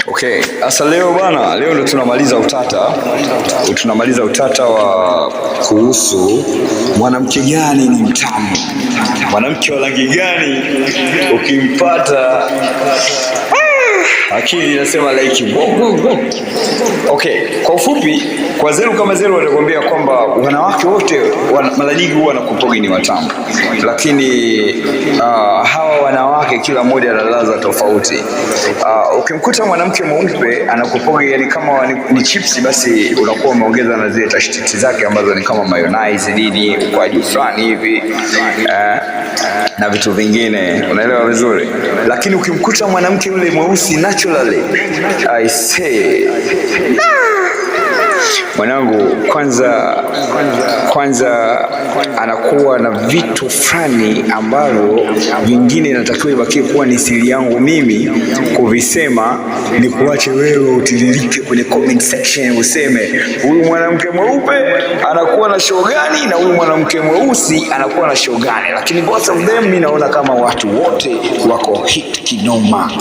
Okay, sasa leo bwana, leo ndo tunamaliza utata wa kuhusu mwanamke gani ni mtamu, mwanamke wa rangi gani ukimpata akili inasema like okay. Kwa ufupi, kwa Zero kama Zero watakwambia kwamba wanawake wote mara nyingi huwa wanakupogi ni watamu, lakini hawa wanawake kila mmoja ana ladha tofauti. Ukimkuta mwanamke mweupe anakupogi yani kama ni chips, basi unakuwa umeongeza na zile tashtiti zake ambazo ni kama mayonnaise nini, ukwaju fulani hivi na vitu vingine, unaelewa vizuri. Lakini ukimkuta mwanamke yule mweusi naturally, I say mwanangu, kwanza anakuwa na vitu fulani ambavyo vingine natakiwa ibakie kuwa ni siri yangu mimi kuvisema, ni kuache wewe utiririke kwenye comment section useme huyu mwanamke mweupe anakuwa na show gani na huyu mwanamke mweusi anakuwa na show gani. Lakini both of them mimi naona kama watu wote wako hit kinoma.